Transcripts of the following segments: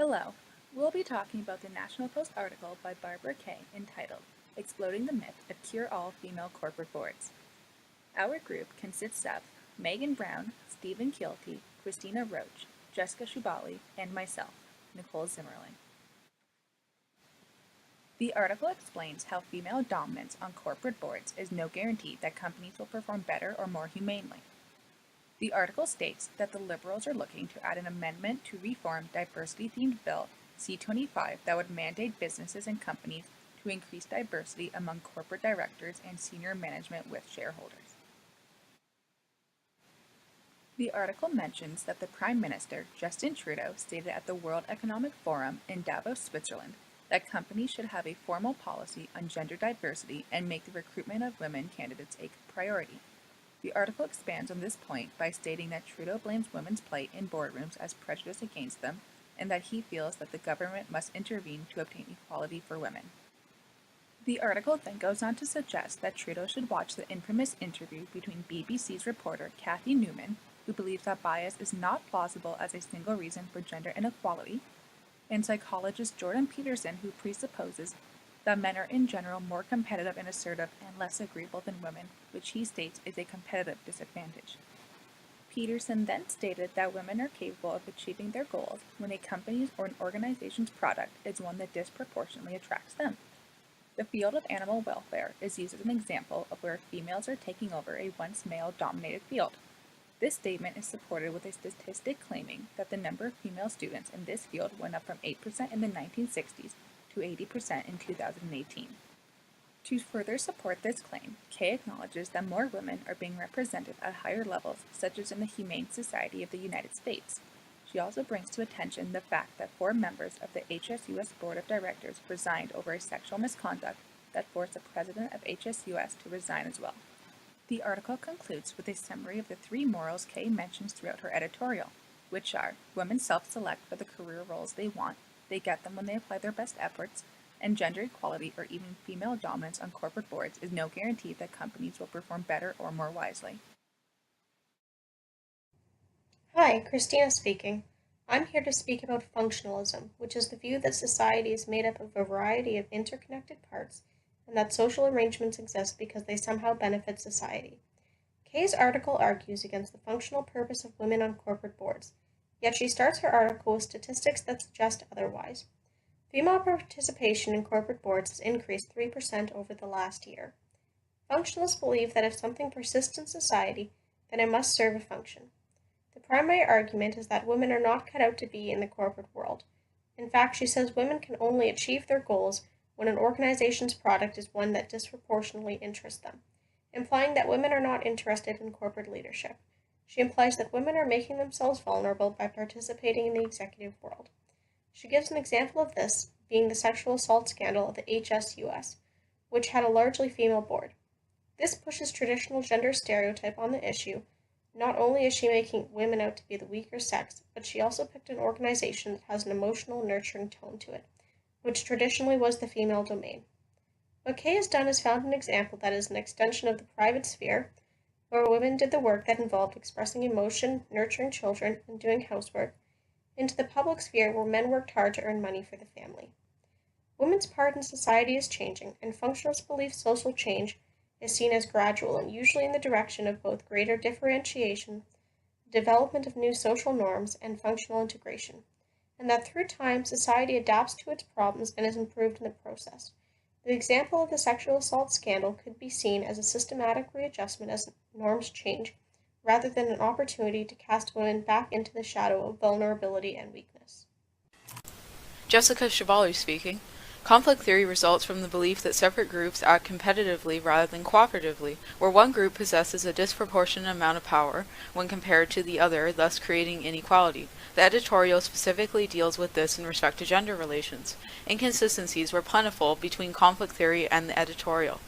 Hello. We'll be talking about the National Post article by Barbara Kay entitled Exploding the Myth of Cure-All Female Corporate Boards. Our group consists of Megan Brown, Stephen Keelty, Christina Roach, Jessica Shubali, and myself, Nicole Zimmerling. The article explains how female dominance on corporate boards is no guarantee that companies will perform better or more humanely. The article states that the Liberals are looking to add an amendment to reform diversity-themed Bill C-25 that would mandate businesses and companies to increase diversity among corporate directors and senior management with shareholders. The article mentions that the Prime Minister, Justin Trudeau, stated at the World Economic Forum in Davos, Switzerland, that companies should have a formal policy on gender diversity and make the recruitment of women candidates a priority. The article expands on this point by stating that Trudeau blames women's plight in boardrooms as prejudice against them, and that he feels that the government must intervene to obtain equality for women. The article then goes on to suggest that Trudeau should watch the infamous interview between BBC's reporter Kathy Newman, who believes that bias is not plausible as a single reason for gender inequality, and psychologist Jordan Peterson, who presupposes that men are in general more competitive and assertive and less agreeable than women, which he states is a competitive disadvantage. Peterson then stated that women are capable of achieving their goals when a company's or an organization's product is one that disproportionately attracts them. The field of animal welfare is used as an example of where females are taking over a once male-dominated field. This statement is supported with a statistic claiming that the number of female students in this field went up from 8% in the 1960s to 80% in 2018. To further support this claim, Kay acknowledges that more women are being represented at higher levels, such as in the Humane Society of the United States. She also brings to attention the fact that 4 members of the HSUS Board of Directors resigned over a sexual misconduct that forced the president of HSUS to resign as well. The article concludes with a summary of the 3 morals Kay mentions throughout her editorial, which are: women self-select for the career roles they want, they get them when they apply their best efforts, and gender equality or even female dominance on corporate boards is no guarantee that companies will perform better or more wisely. Hi, Christina speaking. I'm here to speak about functionalism, which is the view that society is made up of a variety of interconnected parts and that social arrangements exist because they somehow benefit society. Kay's article argues against the functional purpose of women on corporate boards, yet she starts her article with statistics that suggest otherwise. Female participation in corporate boards has increased 3% over the last year. Functionalists believe that if something persists in society, then it must serve a function. The primary argument is that women are not cut out to be in the corporate world. In fact, she says women can only achieve their goals when an organization's product is one that disproportionately interests them, implying that women are not interested in corporate leadership. She implies that women are making themselves vulnerable by participating in the executive world. She gives an example of this being the sexual assault scandal at the HSUS, which had a largely female board. This pushes traditional gender stereotype on the issue. Not only is she making women out to be the weaker sex, but she also picked an organization that has an emotional, nurturing tone to it, which traditionally was the female domain. What Kay has done is found an example that is an extension of the private sphere, where women did the work that involved expressing emotion, nurturing children, and doing housework, into the public sphere where men worked hard to earn money for the family. Women's part in society is changing, and functionalists believe social change is seen as gradual and usually in the direction of both greater differentiation, development of new social norms, and functional integration, and that through time society adapts to its problems and is improved in the process. The example of the sexual assault scandal could be seen as a systematic readjustment as norms change, rather than an opportunity to cast women back into the shadow of vulnerability and weakness. Jessica Shubali speaking. Conflict theory results from the belief that separate groups act competitively rather than cooperatively, where one group possesses a disproportionate amount of power when compared to the other, thus creating inequality. The editorial specifically deals with this in respect to gender relations. Inconsistencies were plentiful between conflict theory and the editorial.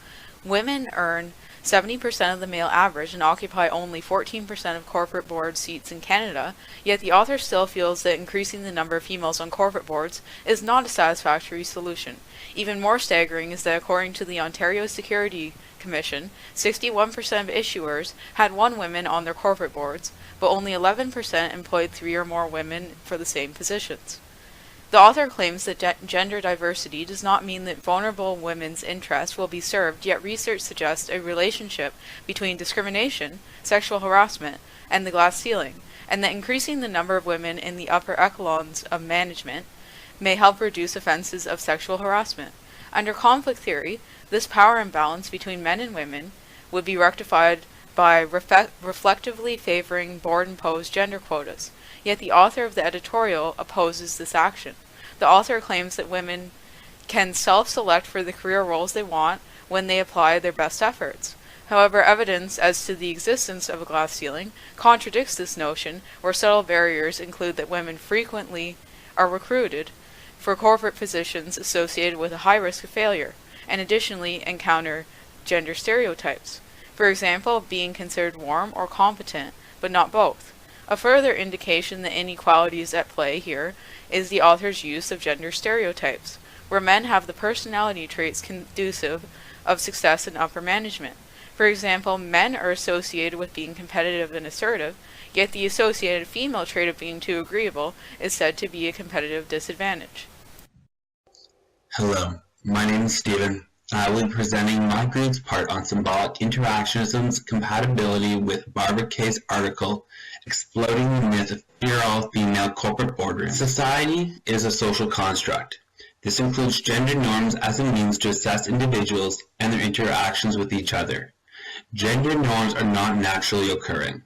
Women earn 70% of the male average and occupy only 14% of corporate board seats in Canada, yet the author still feels that increasing the number of females on corporate boards is not a satisfactory solution. Even more staggering is that according to the Ontario Security Commission, 61% of issuers had 1 woman on their corporate boards, but only 11% employed 3 or more women for the same positions. The author claims that gender diversity does not mean that vulnerable women's interests will be served, yet research suggests a relationship between discrimination, sexual harassment, and the glass ceiling, and that increasing the number of women in the upper echelons of management may help reduce offenses of sexual harassment. Under conflict theory, this power imbalance between men and women would be rectified by reflectively favoring board-imposed gender quotas. Yet the author of the editorial opposes this action. The author claims that women can self-select for the career roles they want when they apply their best efforts. However, evidence as to the existence of a glass ceiling contradicts this notion, where subtle barriers include that women frequently are recruited for corporate positions associated with a high risk of failure, and additionally encounter gender stereotypes. For example, being considered warm or competent, but not both. A further indication that inequality is at play here is the author's use of gender stereotypes, where men have the personality traits conducive of success in upper management. For example, men are associated with being competitive and assertive, yet the associated female trait of being too agreeable is said to be a competitive disadvantage. Hello, my name is Stephen. I will be presenting my group's part on symbolic interactionism's compatibility with Barbara Kay's article, Exploding the Myth of Pure Female Corporate Boardroom. Society is a social construct. This includes gender norms as a means to assess individuals and their interactions with each other. Gender norms are not naturally occurring.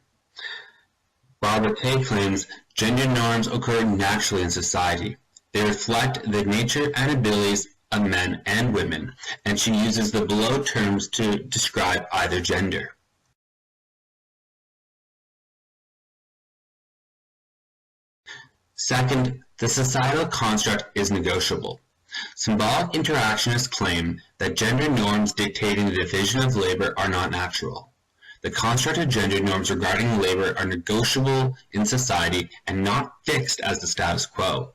Barbara Kay claims gender norms occur naturally in society. They reflect the nature and abilities of men and women, and she uses the below terms to describe either gender. Second, the societal construct is negotiable. Symbolic interactionists claim that gender norms dictating the division of labor are not natural. The construct of gender norms regarding labor are negotiable in society and not fixed as the status quo.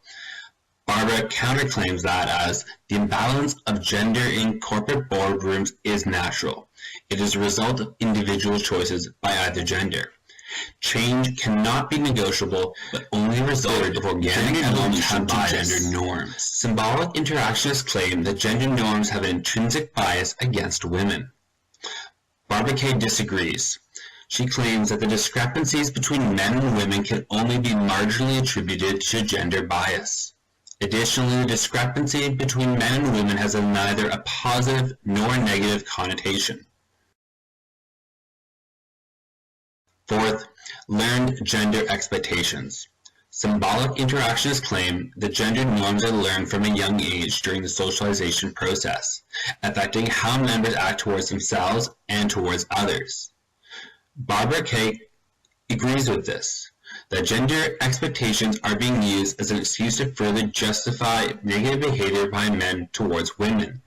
Barbara counterclaims that as the imbalance of gender in corporate boardrooms is natural. It is a result of individual choices by either gender. Change cannot be negotiable, but only a result of organic evolution to gender norms. Symbolic interactionists claim that gender norms have an intrinsic bias against women. Barbara Kay disagrees. She claims that the discrepancies between men and women can only be marginally attributed to gender bias. Additionally, the discrepancy between men and women has neither a positive nor a negative connotation. Fourth, learned gender expectations. Symbolic interactionists claim that gender norms are learned from a young age during the socialization process, affecting how members act towards themselves and towards others. Barbara Kay agrees with this, that gender expectations are being used as an excuse to further justify negative behavior by men towards women.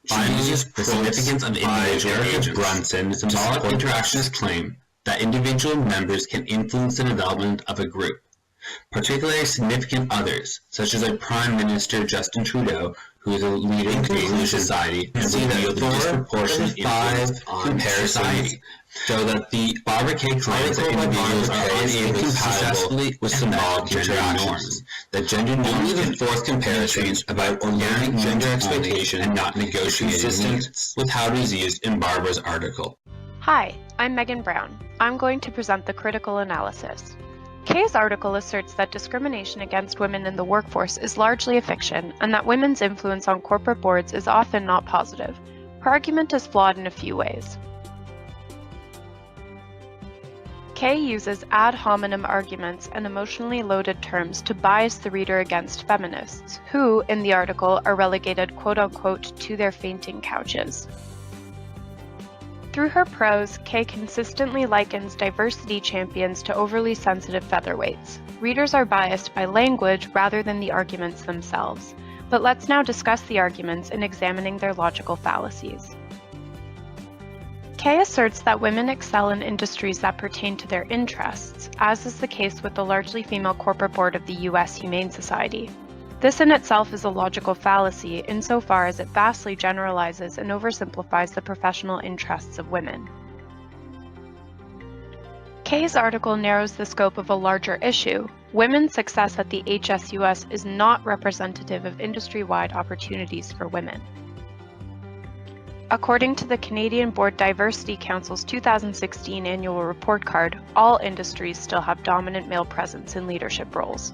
Finally, the significance of individual agents. Brunson, symbolic interactionists claim that individual members can influence the development of a group, particularly significant others, such as our Prime Minister Justin Trudeau, who is a leader in creating society and will wield a disproportionate influence on society. So that the Barbara Kay claims that individuals are unable to successfully with symbolic gender norms. That gender norms can force comparisons about organic gender expectation and not negotiated consistent with how it is used in Barbara's article. Hi, I'm Megan Brown. I'm going to present the critical analysis. Kay's article asserts that discrimination against women in the workforce is largely a fiction, and that women's influence on corporate boards is often not positive. Her argument is flawed in a few ways. Kay uses ad hominem arguments and emotionally loaded terms to bias the reader against feminists, who, in the article, are relegated quote-unquote to their fainting couches. Through her prose, Kay consistently likens diversity champions to overly sensitive featherweights. Readers are biased by language rather than the arguments themselves. But let's now discuss the arguments in examining their logical fallacies. Kay asserts that women excel in industries that pertain to their interests, as is the case with the largely female corporate board of the U.S. Humane Society. This in itself is a logical fallacy insofar as it vastly generalizes and oversimplifies the professional interests of women. Kay's article narrows the scope of a larger issue, women's success at the HSUS is not representative of industry-wide opportunities for women. According to the Canadian Board Diversity Council's 2016 annual report card, all industries still have dominant male presence in leadership roles.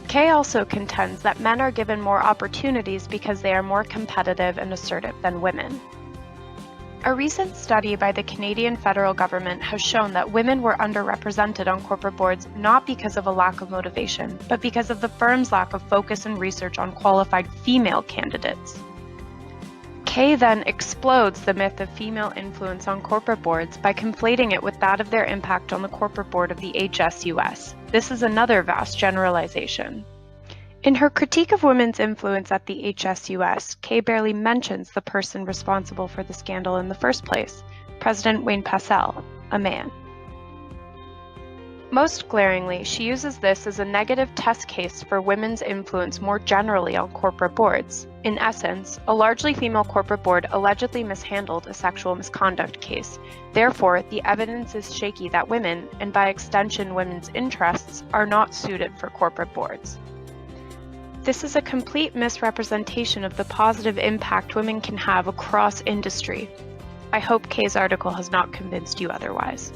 Kay also contends that men are given more opportunities because they are more competitive and assertive than women. A recent study by the Canadian federal government has shown that women were underrepresented on corporate boards not because of a lack of motivation, but because of the firm's lack of focus and research on qualified female candidates. Kay then explodes the myth of female influence on corporate boards by conflating it with that of their impact on the corporate board of the HSUS. This is another vast generalization. In her critique of women's influence at the HSUS, Kay barely mentions the person responsible for the scandal in the first place, President Wayne Passell, a man. Most glaringly, she uses this as a negative test case for women's influence more generally on corporate boards. In essence, a largely female corporate board allegedly mishandled a sexual misconduct case. Therefore, the evidence is shaky that women, and by extension women's interests, are not suited for corporate boards. This is a complete misrepresentation of the positive impact women can have across industry. I hope Kay's article has not convinced you otherwise.